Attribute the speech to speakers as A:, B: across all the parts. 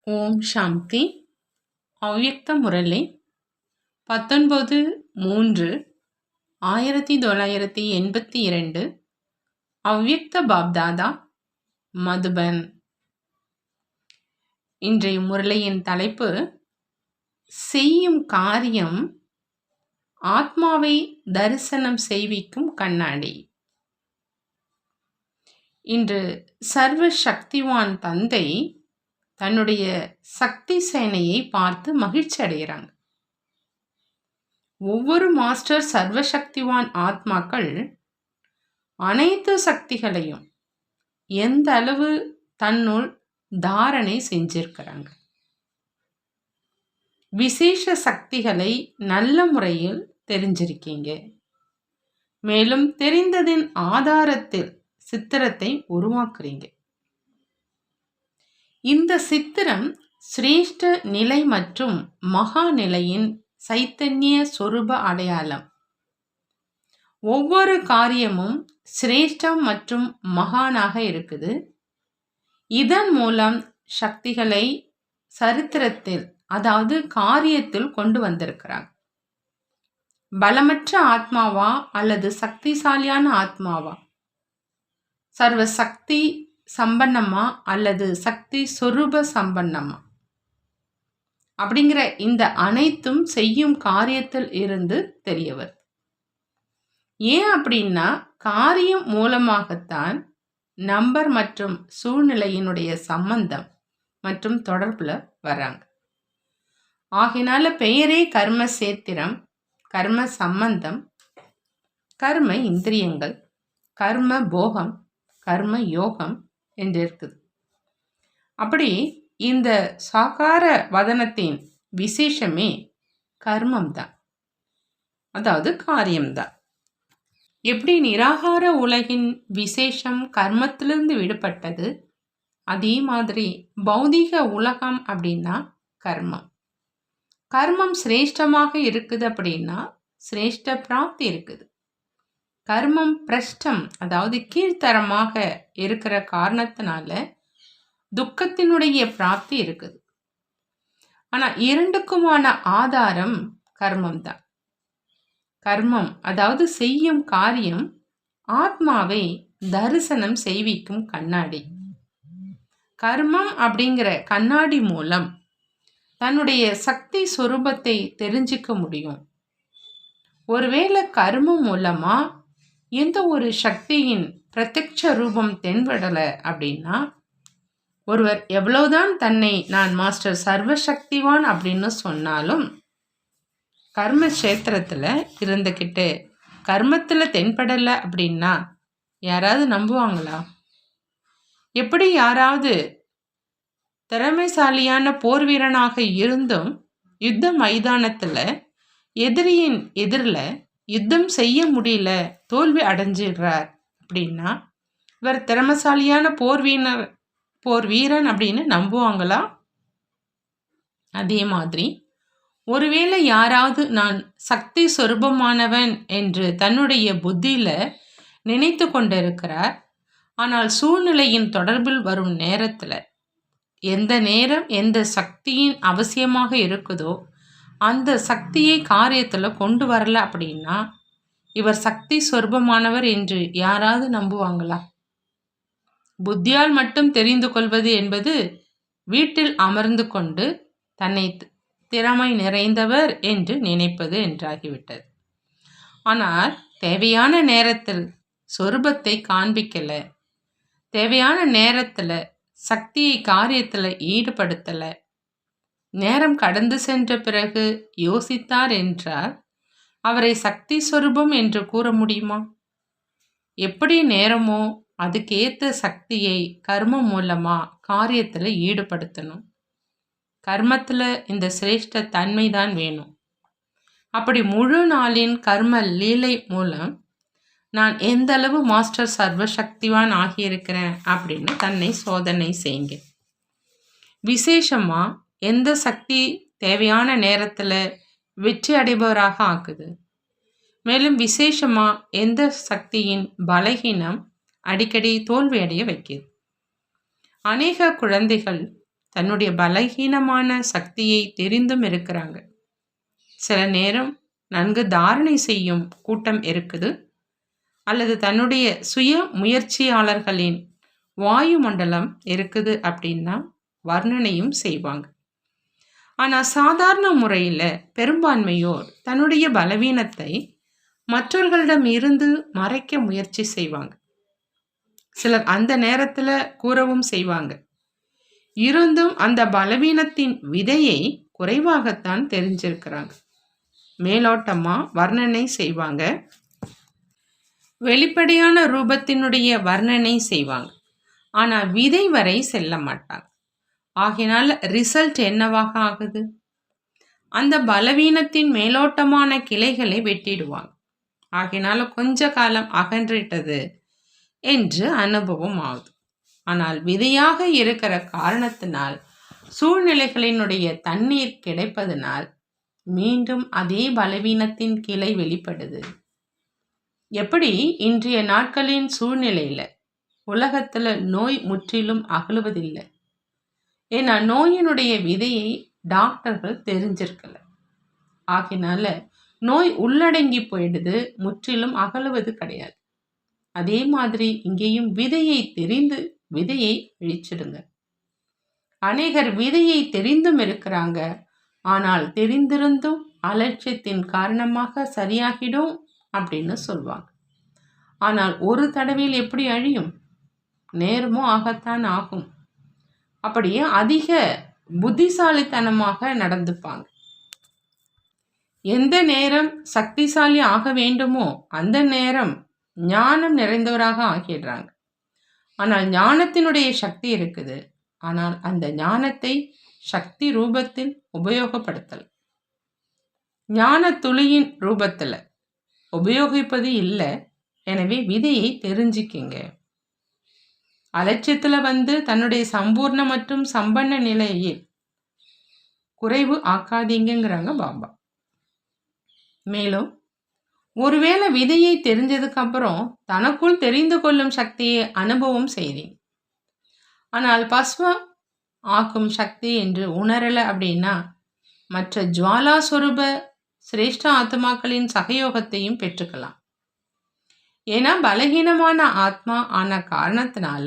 A: ஓம் சாந்தி. அவ்யக்த முரளி 19/3/1982. அவ்யக்த பாப்தாதா, மதுபன். இன்றைய முரளியின் தலைப்பு செய்யும் காரியம் ஆத்மாவை தரிசனம் செய்விக்கும் கண்ணாடி. இன்று சர்வ சக்திவான் தந்தை தன்னுடைய சக்தி சேனையை பார்த்து மகிழ்ச்சி அடைகிறாங்க. ஒவ்வொரு மாஸ்டர் சர்வசக்திவான் ஆத்மாக்கள் அனைத்து சக்திகளையும் எந்த அளவு தன்னுள் தாரணை செஞ்சிருக்கிறாங்க. விசேஷ சக்திகளை நல்ல முறையில் தெரிஞ்சிருக்கீங்க. மேலும் தெரிந்ததின் ஆதாரத்தில் சித்திரத்தை உருவாக்குறீங்க. இந்த சித்திரம் சிரேஷ்ட நிலை மற்றும் மகா நிலையின் சைத்தன்ய சொரூப அடையாளம். ஒவ்வொரு காரியமும் சிரேஷ்டம் மற்றும் மகானாக இருக்குது. இதன் மூலம் சக்திகளை சரித்திரத்தில், அதாவது காரியத்தில் கொண்டு வந்திருக்கிறாங்க. பலமற்ற ஆத்மாவா அல்லது சக்திசாலியான ஆத்மாவா, சர்வ சக்தி சம்பன்னமா அல்லது சக்தி சொரூப சம்பன்னமா அப்படிங்கிற இந்த அனைத்தும் செய்யும் காரியத்தில் இருந்து தெரியவர். ஏன் அப்படின்னா, காரியம் மூலமாகத்தான் நம்பர் மற்றும் சூழ்நிலையினுடைய சம்பந்தம் மற்றும் தொடர்புல வர்றாங்க. ஆகினால பெயரே கர்ம சேத்திரம், கர்ம சம்பந்தம், கர்ம இந்திரியங்கள், கர்ம போகம், கர்ம யோகம் என்று இருக்குது. அப்படி இந்த சாகார வதனத்தின் விசேஷமே கர்மம்தான், அதாவது காரியம்தான். எப்படி நிராகார உலகின் விசேஷம் கர்மத்திலிருந்து விடுபட்டது, அதே மாதிரி பௌதீக உலகம் அப்படின்னா கர்மம். கர்மம் சிரேஷ்டமாக இருக்குது அப்படின்னா சிரேஷ்ட பிராப்தி இருக்குது. கர்மம் பிரஷ்டம், அதாவது கீழ்த்தரமாக இருக்கிற காரணத்தினால துக்கத்தினுடைய பிராப்தி இருக்குது. ஆனா இரண்டுக்குமான ஆதாரம் கர்மம் தான். கர்மம் அதாவது செய்யும் காரியம் ஆத்மாவை தரிசனம் செய்விக்கும் கண்ணாடி. கர்மம் அப்படிங்கிற கண்ணாடி மூலம் தன்னுடைய சக்தி சொரூபத்தை தெரிஞ்சிக்க முடியும். ஒருவேளை கர்மம் மூலமா எந்த ஒரு சக்தியின் பிரத்யட்ச ரூபம் தென்படலை அப்படின்னா, ஒருவர் எவ்வளவுதான் தன்னை நான் மாஸ்டர் சர்வசக்திவான் அப்படின்னு சொன்னாலும் கர்ம கஷேத்திரத்தில் இருந்துக்கிட்டு கர்மத்தில் தென்படலை அப்படின்னா யாராவது நம்புவாங்களா? எப்படி யாராவது திறமைசாலியான போர் வீரனாக இருந்தும் யுத்த மைதானத்தில் எதிரியின் எதிரில் யுத்தம் செய்ய முடியல, தோல்வி அடைஞ்சிடுறார் அப்படின்னா இவர் திறமைசாலியான போர் வீரன் அப்படின்னு நம்புவாங்களா? அதே மாதிரி ஒருவேளை யாராவது நான் சக்தி சொரூபமானவன் என்று தன்னுடைய புத்தியில நினைத்து கொண்டிருக்கிறார். ஆனால் சூழ்நிலையின் தொடர்பில் வரும் நேரத்தில் எந்த நேரம் எந்த சக்தியின் அவசியமாக இருக்குதோ அந்த சக்தியை காரியத்தில் கொண்டு வரல அப்படின்னா இவர் சக்தி சொரூபமானவர் என்று யாராவது நம்புவாங்களா? புத்தியால் மட்டும் தெரிந்து கொள்வது என்பது வீட்டில் அமர்ந்து கொண்டு தன்னை திறமை நிறைந்தவர் என்று நினைப்பது என்றாகிவிட்டது. ஆனால் தேவையான நேரத்தில் சொரூபத்தை காண்பிக்கல, தேவையான நேரத்தில் சக்தியை காரியத்தில் ஈடுபடுத்தலை, நேரம் கடந்து சென்ற பிறகு யோசித்தார் என்றால் அவரை சக்தி சொரூபம் என்று கூற முடியுமா? எப்படி நேரமோ அதுக்கேற்ற சக்தியை கர்மம் மூலமா காரியத்தில் ஈடுபடுத்தணும். கர்மத்தில் இந்த சிரேஷ்ட தன்மை தான் வேணும். அப்படி முழு நாளின் கர்ம லீலை மூலம் நான் எந்த அளவு மாஸ்டர் சர்வசக்திவான் ஆகியிருக்கிறேன் அப்படின்னு தன்னை சோதனை செய்யுங்க. விசேஷமாக எந்த சக்தி தேவையான நேரத்தில் வெற்றி அடைபவராக ஆக்குது, மேலும் விசேஷமாக எந்த சக்தியின் பலகீனம் அடிக்கடி தோல்வி அடைய வைக்குது. அநேக குழந்தைகள் தன்னுடைய பலகீனமான சக்தியை தெரிந்தும் இருக்கிறாங்க. சில நேரம் நன்கு தாரணை செய்யும் கூட்டம் இருக்குது, அல்லது தன்னுடைய சுய முயற்சியாளர்களின் வாயு மண்டலம் இருக்குது அப்படின்னா வர்ணனையும் செய்வாங்க. ஆனால் சாதாரண முறையில் பெரும்பான்மையோர் தன்னுடைய பலவீனத்தை மற்றவர்களிடம் இருந்து மறைக்க முயற்சி செய்வாங்க. சிலர் அந்த நேரத்தில் கூறவும் செய்வாங்க. இருந்தும் அந்த பலவீனத்தின் விதையை குறைவாகத்தான் தெரிஞ்சிருக்கிறாங்க. மேலோட்டமா வர்ணனை செய்வாங்க, வெளிப்படையான ரூபத்தினுடைய வர்ணனை செய்வாங்க. ஆனால் விதை வரை செல்ல மாட்டாங்க. ஆகினால ரிசல்ட் என்னவாக ஆகுது? அந்த பலவீனத்தின் மேலோட்டமான கிளைகளை வெட்டிடுவாங்க. ஆகினால கொஞ்ச காலம் அகன்றிட்டது என்று அனுபவம் ஆகுது. ஆனால் விதையாக இருக்கிற காரணத்தினால் சூழ்நிலைகளினுடைய தண்ணீர் கிடைப்பதனால் மீண்டும் அதே பலவீனத்தின் கிளை வெளிப்படுது. எப்படி இன்றைய நாட்களின் சூழ்நிலையில் உலகத்தில் நோய் முற்றிலும் அகலுவதில்லை. ஏன்னா நோயினுடைய விதையை டாக்டர்கள் தெரிஞ்சிருக்கல. ஆகினால நோய் உள்ளடங்கி போயிடுது, முற்றிலும் அகலுவது கிடையாது. அதே மாதிரி இங்கேயும் விதையை தெரிந்து விதையை அழிச்சிடுங்க. அநேகர் விதையை தெரிந்தும் இருக்கிறாங்க, ஆனால் தெரிந்திருந்தும் அலட்சியத்தின் காரணமாக சரியாகிடும் அப்படின்னு சொல்வாங்க. ஆனால் ஒரு தடவையில் எப்படி அழியும்? நேரமும் ஆகத்தான் ஆகும். அப்படியே அதிக புத்திசாலித்தனமாக நடந்துப்பாங்க. எந்த நேரம் சக்திசாலி ஆக வேண்டுமோ அந்த நேரம் ஞானம் நிறைந்தவராக ஆகிடுறாங்க. ஆனால் ஞானத்தினுடைய சக்தி இருக்குது, ஆனால் அந்த ஞானத்தை சக்தி ரூபத்தில் உபயோகப்படுத்தல், ஞான துளியின் ரூபத்தில் உபயோகிப்பது இல்லை. எனவே விதையை தெரிஞ்சுக்கிங்க. அலட்சியத்தில் தன்னுடைய சம்பூர்ண மற்றும் சம்பன்ன நிலையில் குறைவு ஆக்காதீங்கிறாங்க பாபா. மேலும் ஒருவேளை விதையை தெரிஞ்சதுக்கு அப்புறம் தனக்குள் தெரிந்து கொள்ளும் சக்தியை அனுபவம் செய்தீங்க, ஆனால் பஸ்வம் ஆக்கும் சக்தி என்று உணரலை அப்படின்னா மற்ற ஜுவாலா சொரூப சிரேஷ்ட ஆத்மாக்களின் சகயோகத்தையும் பெற்றுக்கலாம். ஏன்னா பலகீனமான ஆத்மா ஆன காரணத்தினால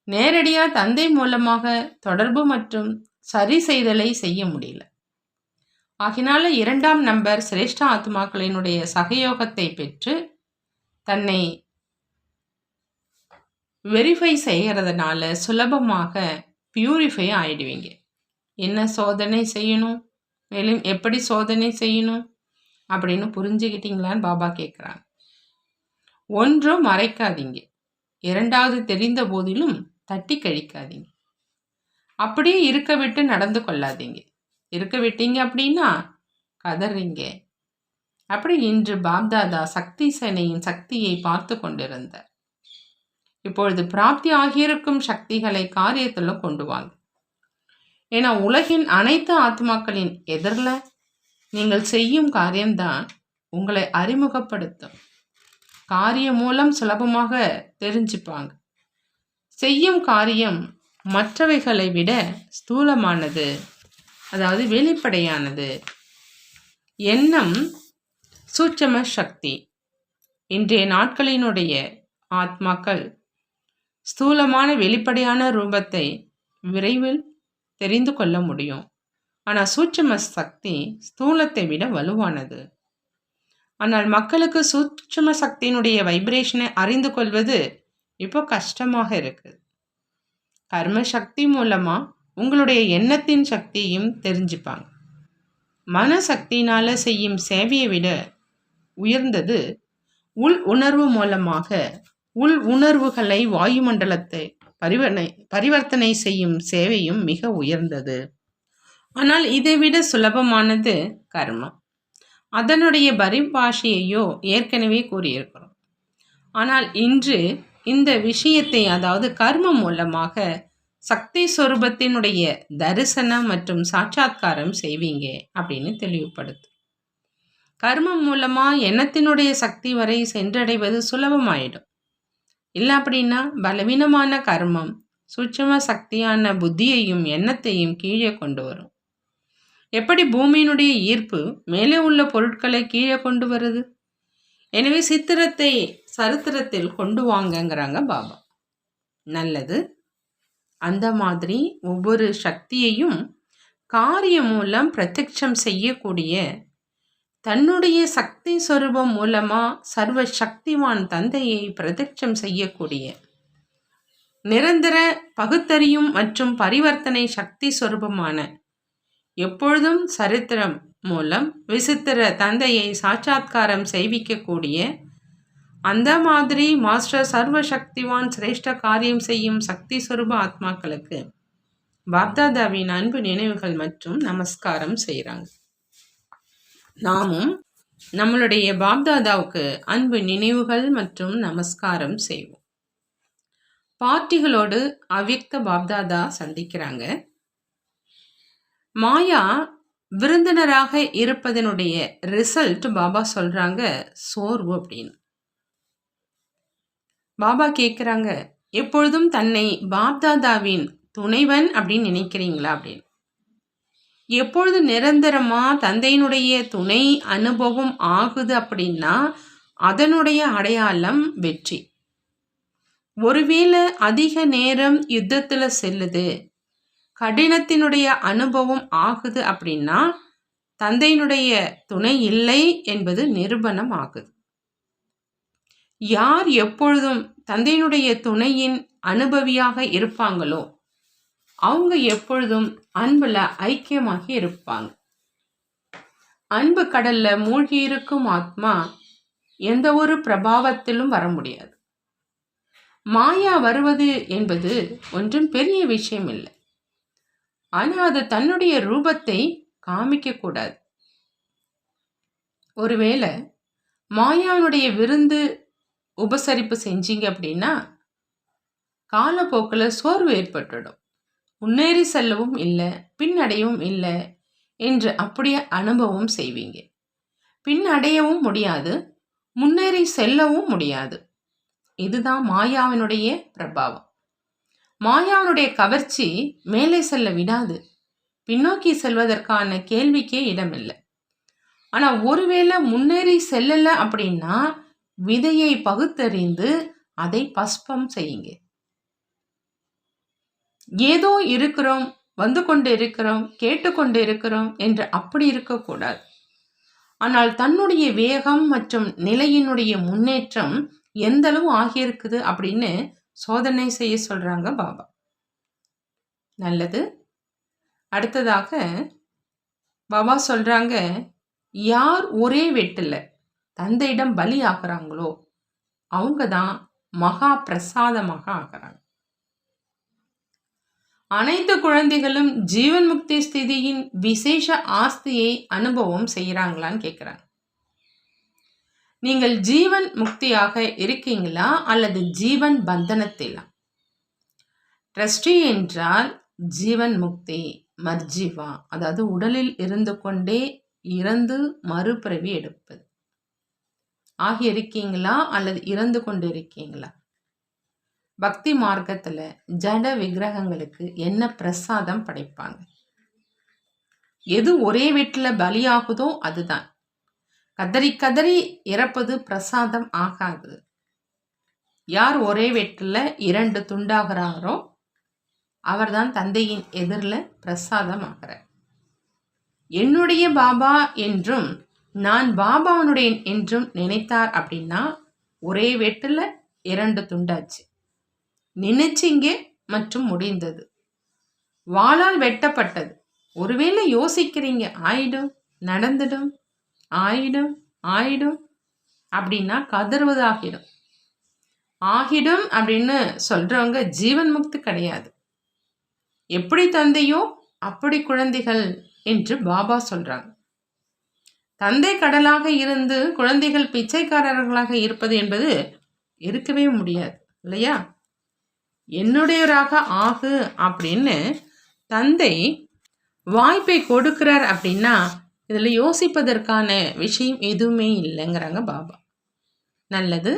A: நேரடியாக தந்தை மூலமாக தொடர்பு மற்றும் சரி செய்தலை செய்ய முடியல. ஆகினால 2ஆம் நம்பர் சிரேஷ்ட ஆத்மாக்களினுடைய சகயோகத்தை பெற்று தன்னை வெரிஃபை செய்கிறதுனால சுலபமாக பியூரிஃபை ஆயிடுவீங்க. என்ன சோதனை செய்யணும், மேலும் எப்படி சோதனை செய்யணும் அப்படின்னு புரிஞ்சுக்கிட்டீங்களான்னு பாபா கேட்குறாங்க. ஒன்றும் மறைக்காதீங்க, 2வது தெரிந்த போதிலும் தட்டி கழிக்காதீங்க. அப்படியே இருக்க விட்டு நடந்து கொள்ளாதீங்க. இருக்க விட்டீங்க அப்படின்னா கதறீங்க. அப்படி இன்று பாப்தாதா சக்தி சேனையின் சக்தியை பார்த்து கொண்டிருந்தார். இப்பொழுது பிராப்தி ஆகியிருக்கும் சக்திகளை காரியத்தில் கொண்டு வாங்க. ஏன்னா உலகின் அனைத்து ஆத்மாக்களின் எதிரில் நீங்கள் செய்யும் காரியம்தான் உங்களை அறிமுகப்படுத்தும். காரியம் மூலம் சுலபமாக தெரிஞ்சுப்பாங்க. செய்யும் காரியம் மற்றவைகளை விட ஸ்தூலமானது, அதாவது வெளிப்படையானது. எண்ணம் சூட்சம சக்தி. இன்றைய நாட்களினுடைய ஆத்மாக்கள் ஸ்தூலமான வெளிப்படையான ரூபத்தை விரைவில் தெரிந்து கொள்ள முடியும். ஆனால் சூட்சம சக்தி ஸ்தூலத்தை விட வலுவானது. ஆனால் மக்களுக்கு சூட்சும சக்தியினுடைய வைப்ரேஷனை அறிந்து கொள்வது இப்போ கஷ்டமாக இருக்குது. கர்ம சக்தி மூலமா உங்களுடைய எண்ணத்தின் சக்தியையும் தெரிஞ்சுப்பாங்க. மனசக்தியினால செய்யும் சேவையை விட உயர்ந்தது உள் உணர்வு மூலமாக உள் உணர்வுகளை வாயுமண்டலத்தை பரிவர்த்தனை செய்யும் சேவையும் மிக உயர்ந்தது. ஆனால் இதைவிட சுலபமானது கர்மம். அதனுடைய பரிபாஷையையோ ஏற்கனவே கூறியிருக்கிறோம். ஆனால் இன்று இந்த விஷயத்தை, அதாவது கர்மம் மூலமாக சக்தி சொரூபத்தினுடைய தரிசனம் மற்றும் சாட்சாத்காரம் செய்வீங்க அப்படின்னு தெளிவுபடுத்து. கர்மம் மூலமா எண்ணத்தினுடைய சக்தி வரை சென்றடைவது சுலபமாயிடும். இல்லை அப்படின்னா பலவீனமான கர்மம் சூட்சும சக்தியான புத்தியையும் எண்ணத்தையும் கீழே கொண்டு வரும். எப்படி பூமியினுடைய ஈர்ப்பு மேலே உள்ள பொருட்களை கீழே கொண்டு வருது? எனவே சித்திரத்தை சரித்திரத்தில் கொண்டு வாங்கங்கிறாங்க பாபா. நல்லது. அந்த மாதிரி ஒவ்வொரு சக்தியையும் காரியம் மூலம் பிரத்யட்சம் செய்யக்கூடிய தன்னுடைய சக்தி சொரூபம் மூலமா சர்வ சக்திவான் தந்தையை பிரத்யட்சம் செய்யக்கூடிய நிரந்தர பகுத்தறியும் மற்றும் பரிவர்த்தனை சக்தி சொரூபமான எப்பொழுதும் சரித்திரம் மூலம் விசித்திர தந்தையை சாட்சாத்காரம் செய்விக்கக்கூடிய அந்த மாதிரி மாஸ்டர் சர்வ சக்திவான் சிரேஷ்ட காரியம் செய்யும் சக்தி சொரூப ஆத்மாக்களுக்கு பாப்தாதாவின் அன்பு நினைவுகள் மற்றும் நமஸ்காரம் செய்கிறாங்க. நாமும் நம்மளுடைய பாப்தாதாவுக்கு அன்பு நினைவுகள் மற்றும் நமஸ்காரம் செய்வோம். பார்ட்டிகளோடு அவ்யக்த பாப்தாதா சந்திக்கிறாங்க. மாயா விருந்தினராக இருப்பதனுடைய ரிசல்ட் பாபா சொல்றாங்க சோர்வு அப்படின்னு. பாபா கேட்குறாங்க, எப்பொழுதும் தன்னை பாப்தாதாவின் துணைவன் அப்படின்னு நினைக்கிறீங்களா அப்படின்னு. எப்பொழுது நிரந்தரமா தந்தையினுடைய துணை அனுபவம் ஆகுது அப்படின்னா அதனுடைய அடையாளம் வெற்றி. ஒருவேளை அதிக நேரம் யுத்தத்துல செல்லுது, கடினத்தினுடைய அனுபவம் ஆகுது அப்படின்னா தந்தையினுடைய துணை இல்லை என்பது நிரூபணம் ஆகுது. யார் எப்பொழுதும் தந்தையினுடைய துணையின் அனுபவியாக இருப்பாங்களோ அவங்க எப்பொழுதும் அன்புல ஐக்கியமாகி இருப்பாங்க. அன்பு கடல்ல மூழ்கி இருக்கும் ஆத்மா எந்த ஒரு பிரபாவத்திலும் வர முடியாது. மாயா வருவது என்பது ஒன்றும் பெரிய விஷயம் இல்லை. ஆனா அது தன்னுடைய ரூபத்தை காமிக்க கூடாது. ஒருவேளை மாயாவுடைய விருந்து உபசரிப்பு செஞ்சீங்க அப்படின்னா காலப்போக்கில் சோர்வு ஏற்பட்டுடும். முன்னேறி செல்லவும் இல்லை, பின்னடையவும் இல்லை என்று அப்படியே அனுபவம் செய்வீங்க. பின்னடையவும் முடியாது, முன்னேறி செல்லவும் முடியாது. இதுதான் மாயாவினுடைய பிரபாவம். மாயாவினுடைய கவர்ச்சி மேலே செல்ல விடாது, பின்னோக்கி செல்வதற்கான கேள்விக்கே இடமில்லை. ஆனால் ஒருவேளை முன்னேறி செல்லலை அப்படின்னா விதையை பகுத்தறிந்து அதை பஸ்பம் செய்யுங்க. ஏதோ இருக்கிறோம், வந்து கொண்டு இருக்கிறோம், கேட்டுக்கொண்டு இருக்கிறோம் என்று அப்படி இருக்கக்கூடாது. ஆனால் தன்னுடைய வேகம் மற்றும் நிலையினுடைய முன்னேற்றம் எந்த அளவு ஆகியிருக்குது அப்படின்னு சோதனை செய்ய சொல்றாங்க பாபா. நல்லது. அடுத்ததாக பாபா சொல்றாங்க, யார் ஒரே வெட்டில் தந்தையிடம் பலி ஆகிறாங்களோ அவங்க தான் மகா பிரசாதமாக ஆகிறாங்க. அனைத்து குழந்தைகளும் ஜீவன் முக்தி ஸ்திதியின் விசேஷ ஆஸ்தியை அனுபவம் செய்கிறாங்களான்னு கேட்குறாங்க. நீங்கள் ஜீவன் முக்தியாக இருக்கீங்களா அல்லது ஜீவன் பந்தனத்திலா? ட்ரஸ்டி என்றால் ஜீவன் முக்தி, மர்ஜீவா, அதாவது உடலில் இருந்து கொண்டே இறந்து மறுபிறவி எடுப்பது ஆகி இருக்கீங்களா அல்லது இறந்து கொண்டு இருக்கீங்களா? பக்தி மார்க்கத்துல ஜட விக்கிரகங்களுக்கு என்ன பிரசாதம் படைப்பாங்க? எது ஒரே வீட்டில் பலியாகுதோ அதுதான். கதறி கதறி இறப்பது பிரசாதம் ஆகாது. யார் ஒரே வீட்டில் 2 துண்டாகிறாரோ அவர்தான் தந்தையின் எதிரில் பிரசாதம் ஆகிறார். என்னுடைய பாபா என்றும் நான் பாபாவனுடைய என்றும் நினைத்தார் அப்படின்னா ஒரே வீட்டில் 2 துண்டாச்சு. நினைச்சிங்க மற்றும் முடிந்தது. வாளால் வெட்டப்பட்டது. ஒருவேளை யோசிக்கிறீங்க, ஆயிடும், நடந்துடும், ஆயிடும் ஆயிடும் அப்படின்னா கதறுவதாகிடும். ஆகிடும் அப்படின்னு சொல்றவங்க ஜீவன் முக்தி கிடையாது. எப்படி தந்தையோ அப்படி குழந்தைகள் என்று பாபா சொல்றாங்க. தந்தை கடலாக இருந்து குழந்தைகள் பிச்சைக்காரர்களாக இருப்பது என்பது இருக்கவே முடியாது இல்லையா? என்னுடையவராக ஆகு அப்படின்னு தந்தை வாய்ப்பை கொடுக்கிறார் அப்படின்னா இதில் யோசிப்பதற்கான விஷயம் எதுவுமே இல்லைங்கிறாங்க பாபா. நல்லது.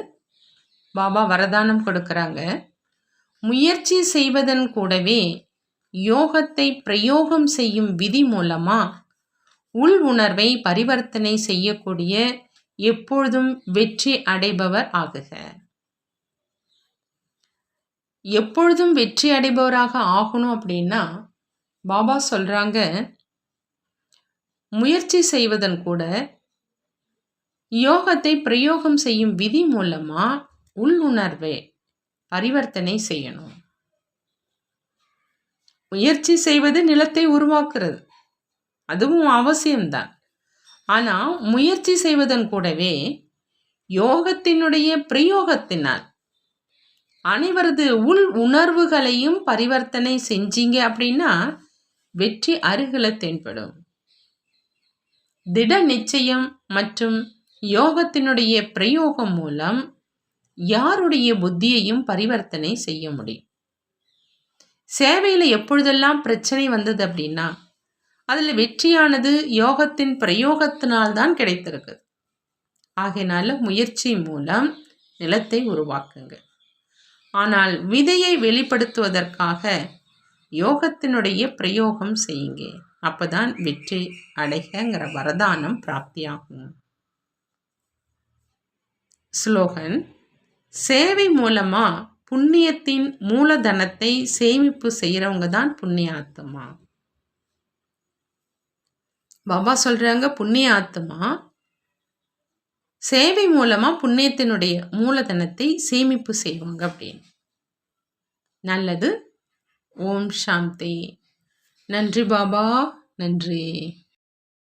A: பாபா வரதானம் கொடுக்குறாங்க. முயற்சி செய்வதன் கூடவே யோகத்தை பிரயோகம் செய்யும் விதி மூலமா உள் உணர்வை பரிவர்த்தனை செய்யக்கூடிய எப்பொழுதும் வெற்றி அடைபவர் ஆகுக. எப்பொழுதும் வெற்றி அடைபவராக ஆகணும் அப்படின்னா பாபா சொல்றாங்க, முயற்சி செய்வதன் கூட யோகத்தை பிரயோகம் செய்யும் விதி மூலமா உள் உணர்வை பரிவர்த்தனை செய்யணும். முயற்சி செய்வது நிலத்தை உருவாக்குறது, அதுவும் அவசியம்தான். ஆனா முயற்சி செய்வதன் கூடவே யோகத்தினுடைய பிரயோகத்தினால் அனைவரது உள் உணர்வுகளையும் பரிவர்த்தனை செஞ்சீங்க அப்படின்னா வெற்றி அருகில தென்படும். திட நிச்சயம் மற்றும் யோகத்தினுடைய பிரயோகம் மூலம் யாருடைய புத்தியையும் பரிவர்த்தனை செய்ய முடியும். சேவையில எப்பொழுதெல்லாம் பிரச்சனை வந்தது அப்படின்னா அதுல வெற்றியானது யோகத்தின் பிரயோகத்தினால்தான் கிடைத்திருக்கு. ஆகையினால முயற்சி மூலம் நிலத்தை உருவாக்குங்க. ஆனால் விதையை வெளிப்படுத்துவதற்காக யோகத்தினுடைய பிரயோகம் செய்யுங்க. அப்பதான் வெற்றி அடைகிற வரதானம் பிராப்தியாகும். ஸ்லோகன்: சேவை மூலமா புண்ணியத்தின் மூலதனத்தை சேமிப்பு செய்யறவங்க தான் புண்ணிய ஆத்மா. பாபா சொல்றாங்க, புண்ணிய ஆத்மா சேவை மூலமா புண்ணியத்தினுடைய மூலதனத்தை சேமிப்பு செய்வாங்க அப்படின்னு. நல்லது. ஓம் சாந்தி. நன்றி பாபா, நன்றி.